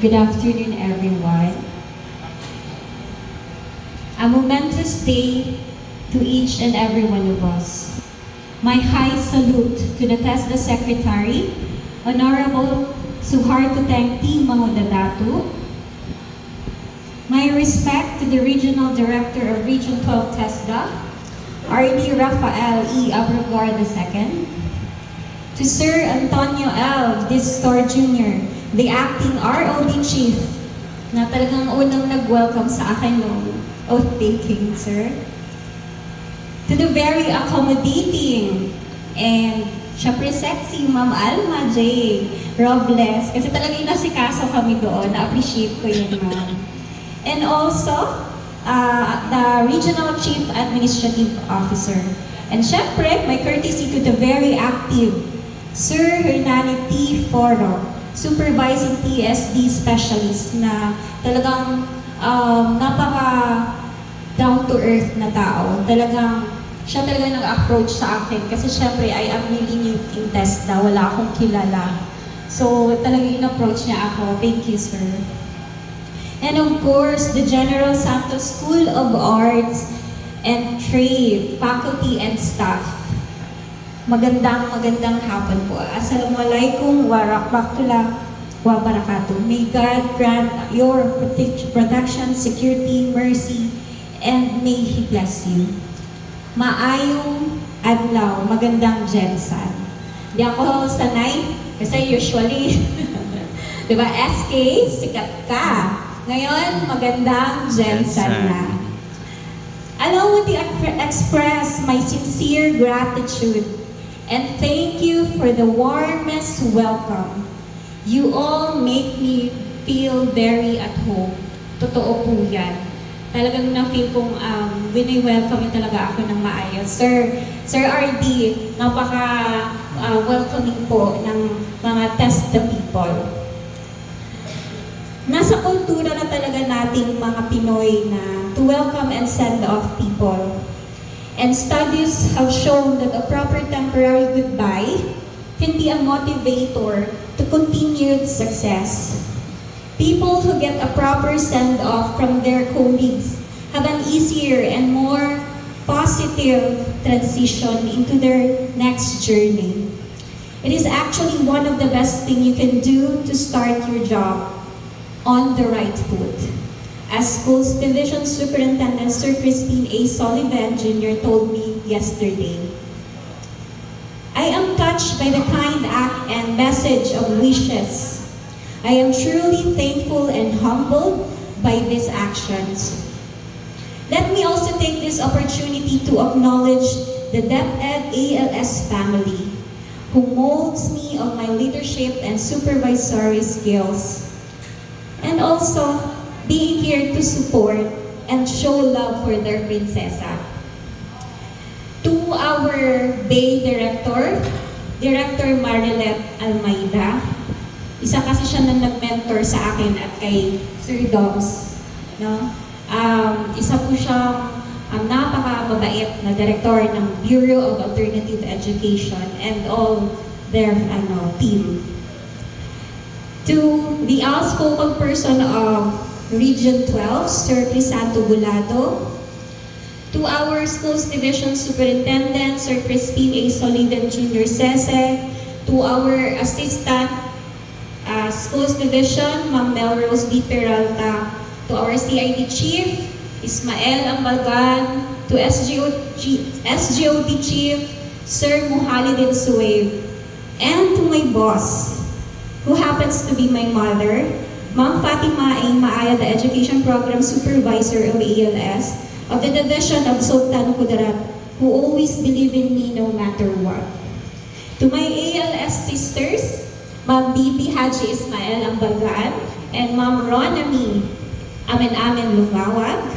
Good afternoon, everyone. A momentous day to each and every one of us. My high salute to the TESDA Secretary, Honorable Suharto Tengti Mangudadatu. My respect to the Regional Director of Region 12 TESDA, R.D. Rafael E. Abrogor II. To Sir Antonio L. Distor Jr., the acting ROD Chief, na talagang unang nag-welcome sa akin noong oath-taking, sir. To the very accommodating and syempre sexy Ma'am Alma J. Robles, kasi talagang nasikaso kami doon, na-appreciate ko yun, ma'am. And also, the Regional Chief Administrative Officer. And syempre, my courtesy to the very active Sir Hernani T. Foro, Supervising TSD Specialist na talagang napaka down-to-earth na tao. Siya talagang nag-approach sa akin kasi syempre I am really new in TESDA, wala akong kilala. So talagang in-approach niya ako. Thank you, sir. And of course, the General Santos School of Arts and Trade, faculty and staff. Magandang hapon po. Assalamualaikum warahmatullahi wabarakatuh. May God grant your protection, security, mercy, and may He bless you. Maayong adlaw, magandang Jensan. Di ako sanay, kasi usually, di ba, SK, sikat ka. Ngayon, magandang Jensan na. Allow me to express my sincere gratitude and thank you for the warmest welcome. You all make me feel very at home. Totoo po yan. Talagang na-feel kong wini-welcome yun talaga ako ng maayos. Sir RD, napaka-welcoming po ng mga TESDA people. Nasa kultura na talaga nating mga Pinoy na to welcome and send off people. And studies have shown that a proper temporary goodbye can be a motivator to continued success. People who get a proper send-off from their colleagues have an easier and more positive transition into their next journey. It is actually one of the best things you can do to start your job on the right foot. As Schools Division Superintendent Sir Christine A. Sullivan Jr. told me yesterday, I am touched by the kind act and message of wishes. I am truly thankful and humbled by these actions. Let me also take this opportunity to acknowledge the DepEd ALS family, who molds me of my leadership and supervisory skills, and also being here to support and show love for their prinsesa. To our Bay Director, Director Marilet Almeida, isa kasi siya na nag-mentor sa akin at kay Sir Doms. No? Isa po siyang napaka-mabait na director ng Bureau of Alternative Education and all their team. To the outspoken person of Region 12, Sir Crisanto Bulado. To our Schools Division Superintendent, Sir Crispin A. Solidan Jr. Sese. To our Assistant Schools Division, Ma'am Melrose D. Peralta. To our CID Chief, Ismael Ambalgan. To SGOD Chief, Sir Muhalidin Suwaib. And to my boss, who happens to be my mother, Ma'am Fatima A. Maaya, the Education Program Supervisor of ALS, of the Division of Sultan Kudarat, who always believe in me no matter what. To my ALS sisters, Ma'am Bibi Haji Ismael Ambalgan, and Ma'am Ronami Amen Lungawag.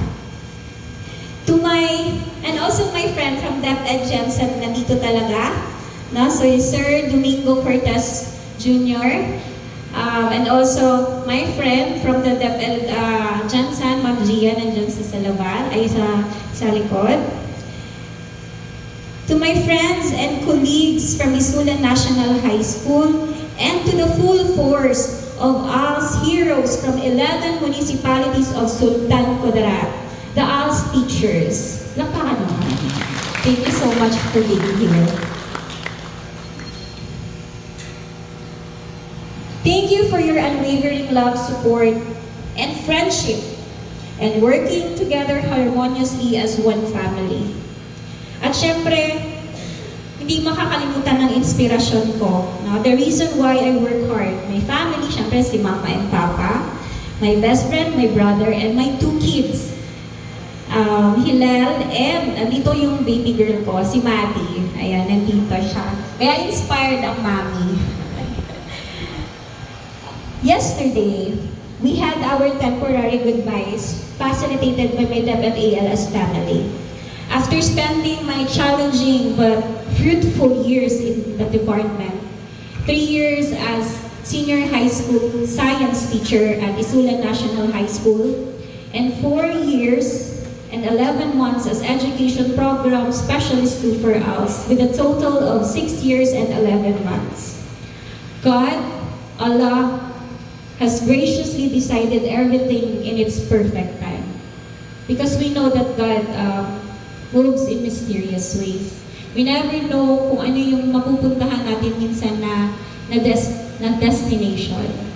And also my friend from DepEd Jensen, nandito talaga, no? So Sir Domingo Cortez Jr., and also my friend from the DepEd Jensen, Ma'am Gia, nandiyan sa Salaban, ay sa likod. To my friends and colleagues from Isulan National High School, and to the full force of ALS heroes from 11 municipalities of Sultan Kudarat, the ALS teachers. Lapakan naman. Thank you so much for being here. Thank you for your unwavering love, support, and friendship, and working together harmoniously as one family. At syempre, hindi makakalimutan ng inspirasyon ko. No? The reason why I work hard. My family, syempre si Mama and Papa, my best friend, my brother, and my 2 kids. Hilal, and nandito yung baby girl ko, si Maddie. Ayan, nandito siya. Kaya inspired ang mami. Yesterday, we had our temporary goodbyes facilitated by my DepEd ALS family. After spending my challenging but fruitful years in the department, 3 years as senior high school science teacher at Isulan National High School, and 4 years and 11 months as education program specialist too for ALS, with a total of 6 years and 11 months. God, Allah, has graciously decided everything in its perfect time. Because we know that God moves in mysterious ways. We never know kung ano yung mapupuntahan natin minsan na destination.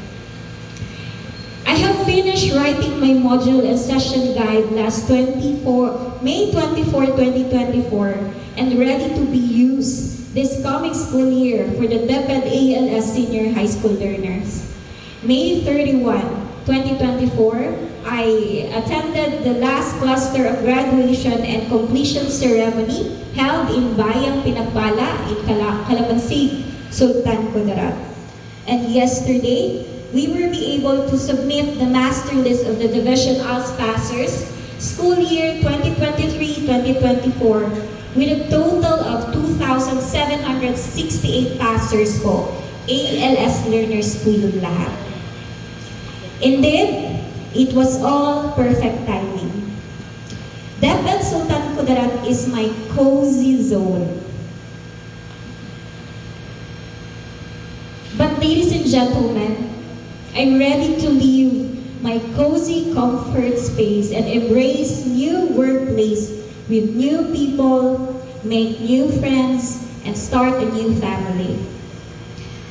I have finished writing my module and session guide last May 24, 2024, and ready to be used this coming school year for the DepEd ALS Senior High School learners. May 31, 2024, I attended the last cluster of graduation and completion ceremony held in Bayang Pinagpala in Calamansig, Sultan Kudarat. And yesterday, we will be able to submit the master list of the Division ALS passers school year 2023-2024 with a total of 2,768 passers po. ALS learners po yung lahat. Indeed, it was all perfect timing. DepEd Sultan Kudarat is my cozy zone. But ladies and gentlemen, I'm ready to leave my cozy comfort space and embrace new workplace with new people, make new friends, and start a new family.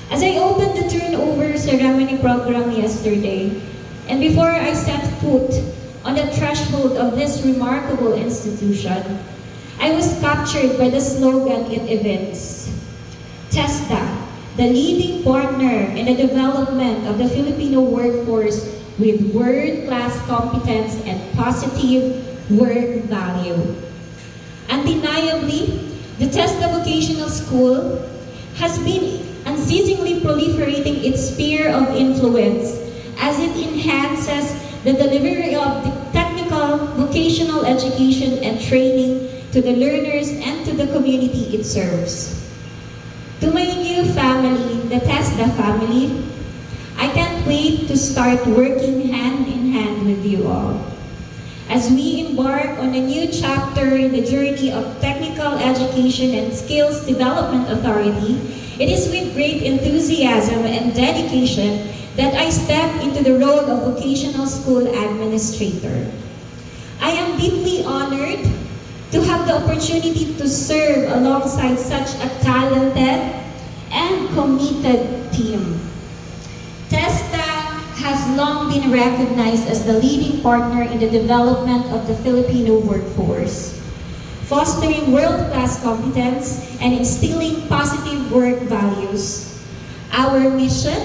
As I opened the turnover ceremony program yesterday, and before I set foot on the threshold of this remarkable institution, I was captured by the slogan it evinces. TESDA, the leading partner in the development of the Filipino workforce with world-class competence and positive work value. Undeniably, the TESDA Vocational School has been unceasingly proliferating its sphere of influence as it enhances the delivery of the technical, vocational education and training to the learners and to the community it serves. To my new family, the TESDA family, I can't wait to start working hand in hand with you all. As we embark on a new chapter in the journey of Technical Education and Skills Development Authority, it is with great enthusiasm and dedication that I step into the role of Vocational School Administrator. I am deeply honored to have the opportunity to serve alongside such a talented and committed team. TESDA has long been recognized as the leading partner in the development of the Filipino workforce, fostering world-class competence and instilling positive work values. Our mission: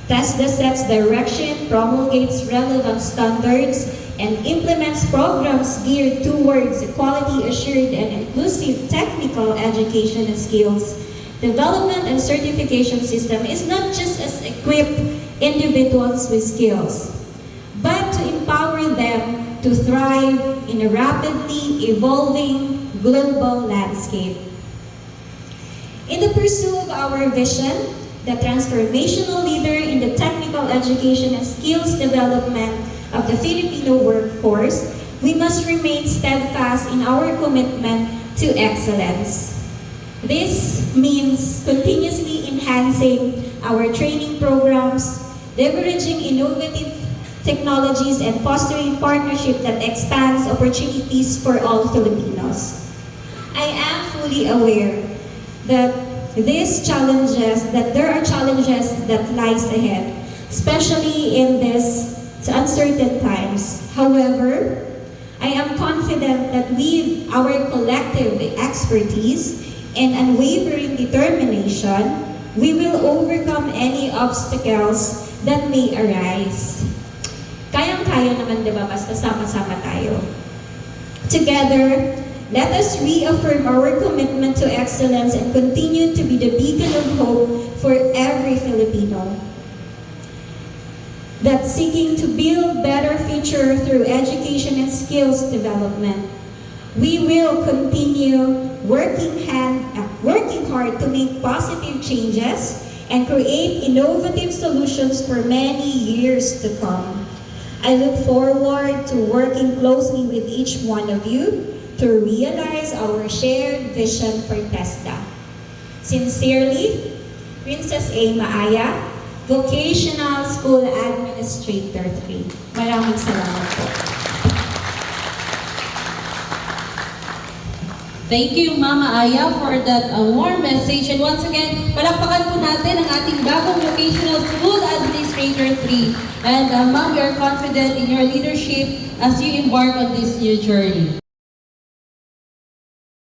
TESDA sets direction, promulgates relevant standards, and implements programs geared towards a quality-assured and inclusive technical education and skills development and certification system is not just as equip individuals with skills, but to empower them to thrive in a rapidly evolving global landscape. In the pursuit of our vision, the transformational leader in the technical education and skills development of the Filipino workforce, we must remain steadfast in our commitment to excellence. This means continuously enhancing our training programs, leveraging innovative technologies and fostering partnership that expands opportunities for all Filipinos. I am fully aware that there are challenges that lies ahead, especially in these uncertain times. However, I am confident that with our collective expertise and unwavering determination, we will overcome any obstacles that may arise. Kayang-kaya naman, di ba? Basta sama-sama tayo. Together, let us reaffirm our commitment to excellence and continue to be the beacon of hope for every Filipino. That seeking to build better future through education and skills development. We will continue working hard to make positive changes and create innovative solutions for many years to come. I look forward to working closely with each one of you to realize our shared vision for TESDA. Sincerely, Princess A. Maaya, Vocational School Administrator 3. Maraming salamat po. Thank you, Mama Aya, for that warm message. And once again, palakpakan po natin ang ating bagong Vocational School Administrator 3. And Ma'am, we are confident in your leadership as you embark on this new journey.